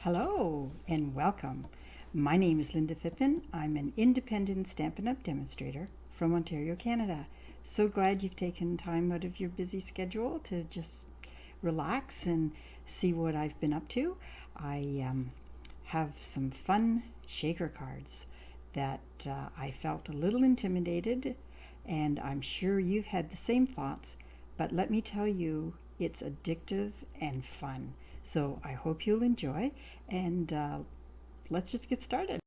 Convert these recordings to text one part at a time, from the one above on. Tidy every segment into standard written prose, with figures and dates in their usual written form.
Hello and welcome. My name is Lynda Phippen. I'm an independent Stampin' Up demonstrator from Ontario, Canada. So glad you've taken time out of your busy schedule to just relax and see what I've been up to. I have some fun shaker cards that I felt a little intimidated, and I'm sure you've had the same thoughts, but let me tell you, it's addictive and fun. So I hope you'll enjoy, and let's just get started.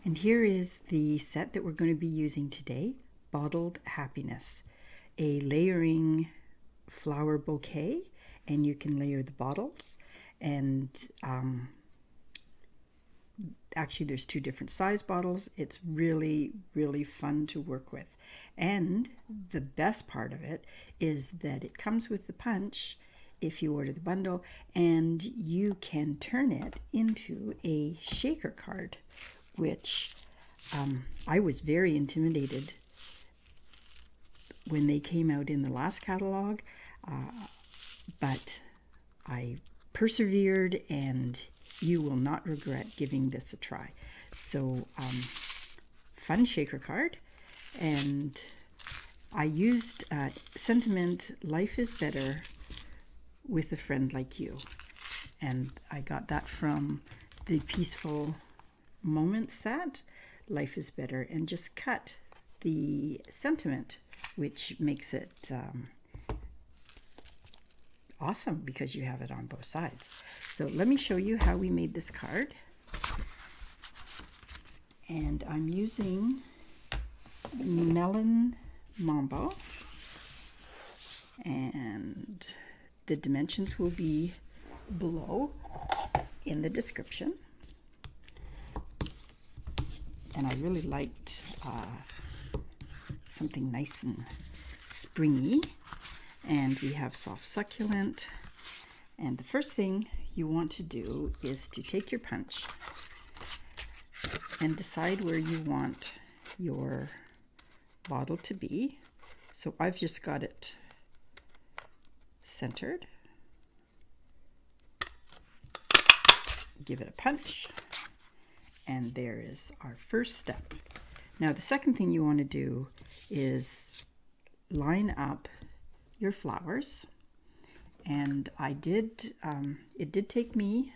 And here is the set that we're going to be using today, Bottled Happiness, a layering flower bouquet, and you can layer the bottles, and actually there's two different size bottles. It's really fun to work with, and the best part of it is that it comes with the punch if you order the bundle, and you can turn it into a shaker card, which I was very intimidated when they came out in the last catalog, but I persevered, and you will not regret giving this a try. So fun shaker card, and I used sentiment, life is better with a friend like you, and I got that from the Peaceful Moments set, Life is Better, and just cut the sentiment, which makes it awesome because you have it on both sides. So let me show you how we made this card. And I'm using melon mambo, and the dimensions will be below in the description. And I really liked something nice and springy. And we have soft succulent. And the first thing you want to do is to take your punch and decide where you want your bottle to be. So I've just got it centered. Give it a punch, and there is our first step. Now the second thing you want to do is line up your flowers, and I did it did take me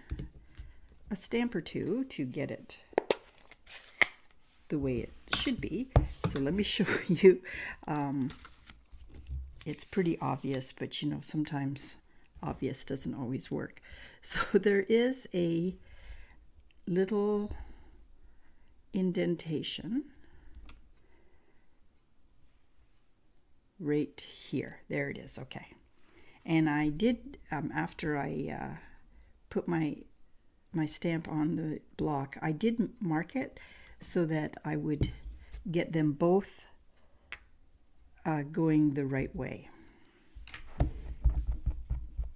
a stamp or two to get it the way it should be. So let me show you. It's pretty obvious, but you know, sometimes obvious doesn't always work. So there is a little indentation right here. There it is. Okay. And I did, after I put my stamp on the block, I did mark it so that I would get them both going the right way.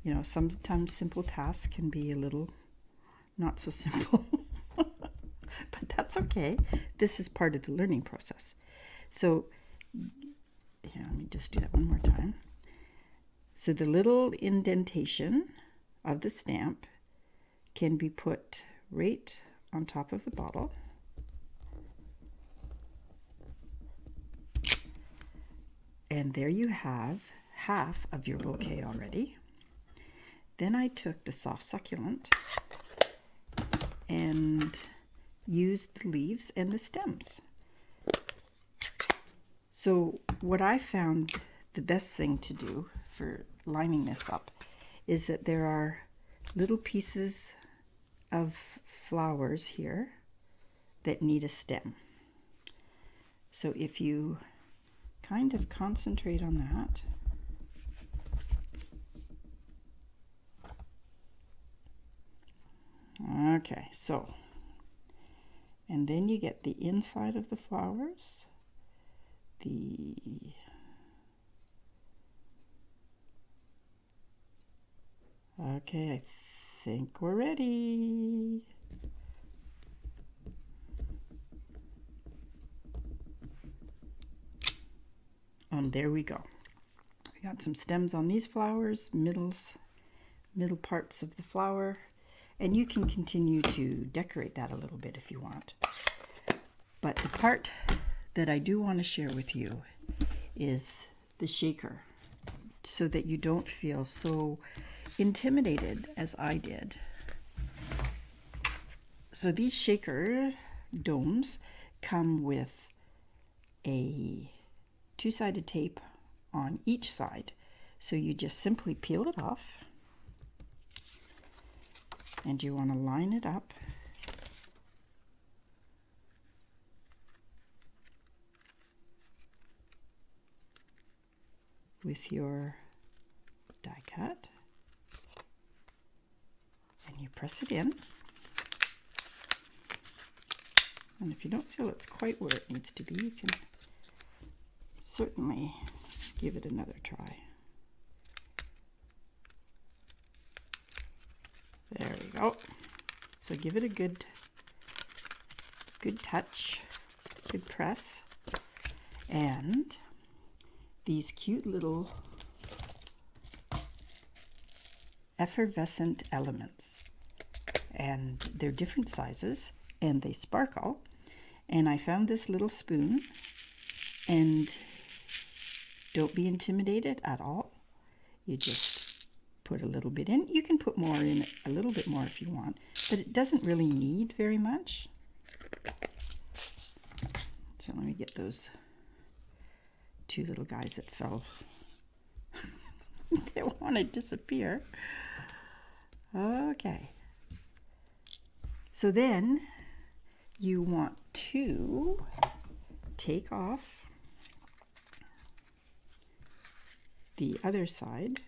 You know, sometimes simple tasks can be a little not so simple, but that's okay. This is part of the learning process. So here, let me just do that one more time. So the little indentation of the stamp can be put right on top of the bottle. And there you have half of your bouquet already. Then I took the soft succulent and used the leaves and the stems. So what I found the best thing to do for lining this up is that there are little pieces of flowers here that need a stem. So if you kind of concentrate on that, okay, so, and then you get the inside of the flowers, okay, I think we're ready. And there we go. We got some stems on these flowers, middle parts of the flower, And you can continue to decorate that a little bit if you want. But the part that I do want to share with you is the shaker, so that you don't feel so intimidated as I did. So these shaker domes come with a two-sided tape on each side. So you just simply peel it off, and you want to line it up with your die cut, and you press it in. And if you don't feel it's quite where it needs to be, you can certainly give it another try. There we go. So give it a good touch, good press, and these cute little effervescent elements, and they're different sizes and they sparkle. And I found this little spoon, and don't be intimidated at all. You just put a little bit in. You can put more in, a little bit more if you want, but it doesn't really need very much. So let me get those two little guys that fell. They want to disappear. Okay. So then you want to take off the other side,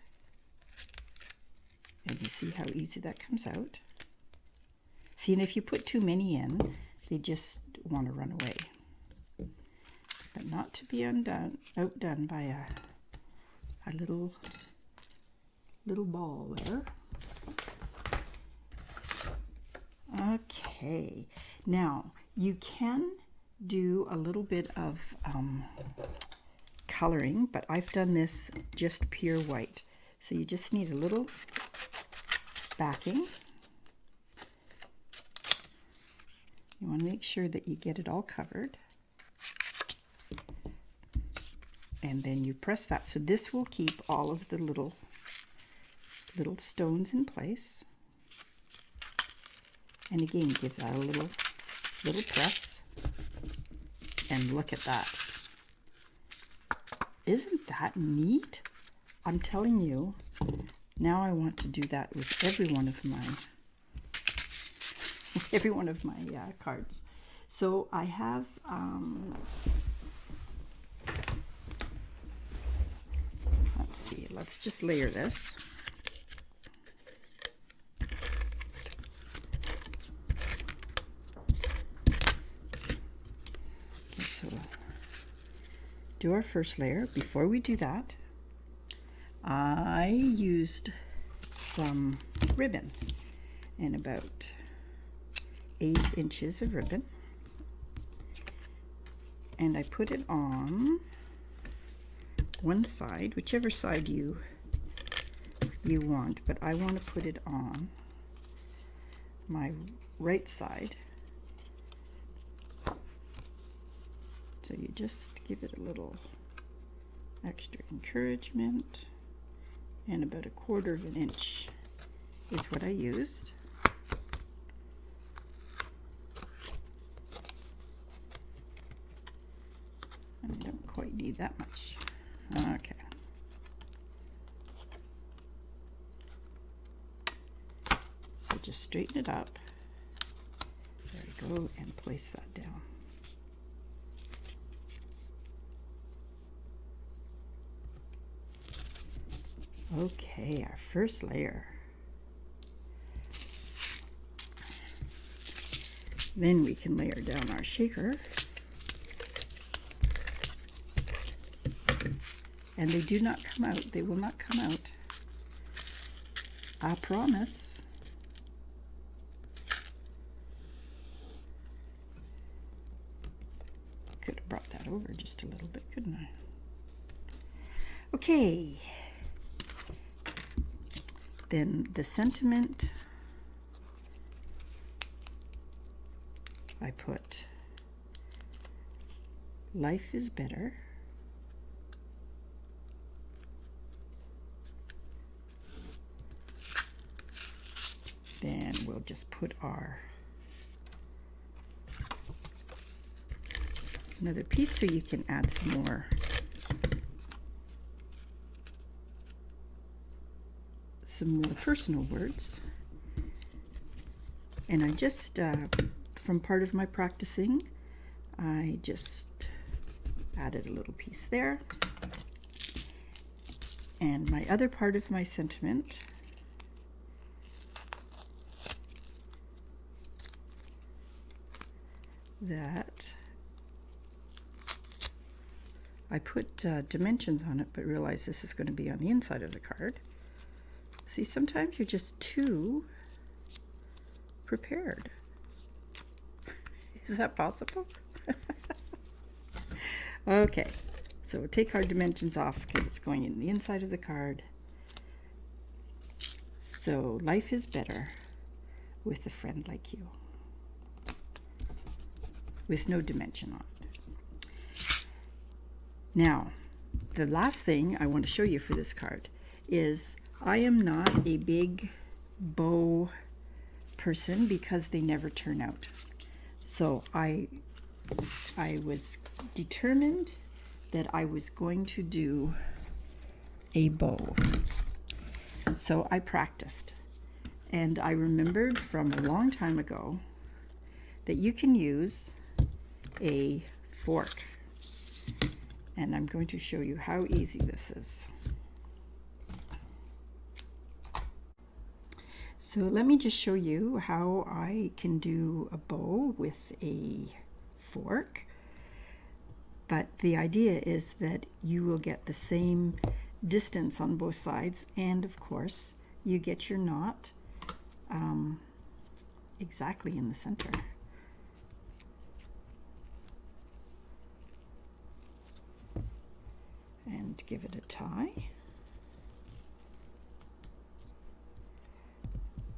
and you see how easy that comes out. See, and if you put too many in, they just want to run away. But not to be outdone by a little ball there. Okay, now you can do a little bit of coloring, but I've done this just pure white. So you just need a little backing. You want to make sure that you get it all covered. And then you press that. So this will keep all of the little stones in place. And again, give that a little press. And look at that. Isn't that neat? I'm telling you, now I want to do that with every one of my cards. So I have let's see, let's just layer this. Okay, so do our first layer. Before we do that, I used some ribbon, and about 8 inches of ribbon, and I put it on one side, whichever side you want, but I want to put it on my right side. So you just give it a little extra encouragement, and about 1/4 of an inch is what I used. And I don't quite need that much. Okay. So just straighten it up. There we go, and place that down. Okay, our first layer. Then we can layer down our shaker. And they do not come out. They will not come out. I promise. Could have brought that over just a little bit, couldn't I? Okay. Then the sentiment I put life is better. Then we'll just put our another piece so you can add some more personal words. And I just from part of my practicing, I just added a little piece there. And my other part of my sentiment, that I put dimensions on it, but realize this is going to be on the inside of the card. See, sometimes you're just too prepared. Is that possible? Okay, so we'll take our dimensions off because it's going in the inside of the card. So life is better with a friend like you, with no dimension on it. Now, the last thing I want to show you for this card is I am not a big bow person because they never turn out. So I was determined that I was going to do a bow. So I practiced, and I remembered from a long time ago that you can use a fork, and I'm going to show you how easy this is. So let me just show you how I can do a bow with a fork. But the idea is that you will get the same distance on both sides, and of course you get your knot exactly in the center. And give it a tie.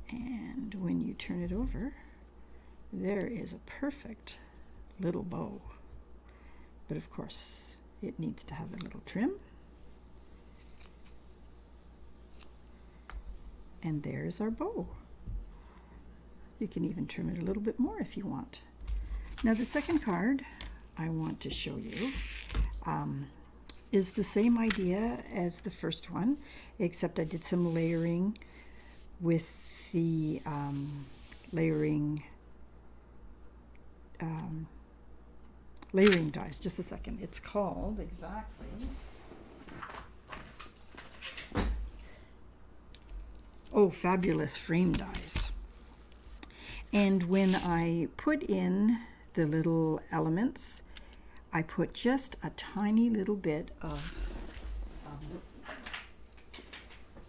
And when you turn it over, there is a perfect little bow. But of course, it needs to have a little trim. And there's our bow. You can even trim it a little bit more if you want. Now the second card I want to show you is the same idea as the first one, except I did some layering with the layering dies. Just a second. It's called exactly Fabulous Frame Dies. And when I put in the little elements, I put just a tiny little bit of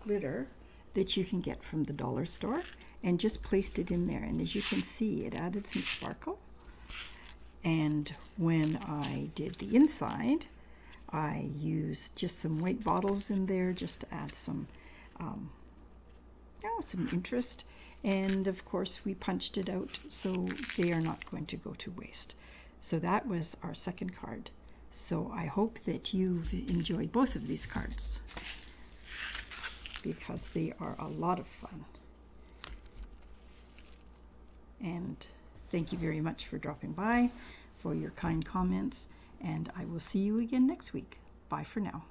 glitter that you can get from the dollar store, and just placed it in there. And as you can see, it added some sparkle. And when I did the inside, I used just some white bottles in there just to add some some interest. And of course we punched it out so they are not going to go to waste. So that was our second card. So I hope that you've enjoyed both of these cards, because they are a lot of fun. And thank you very much for dropping by, for your kind comments, and I will see you again next week. Bye for now.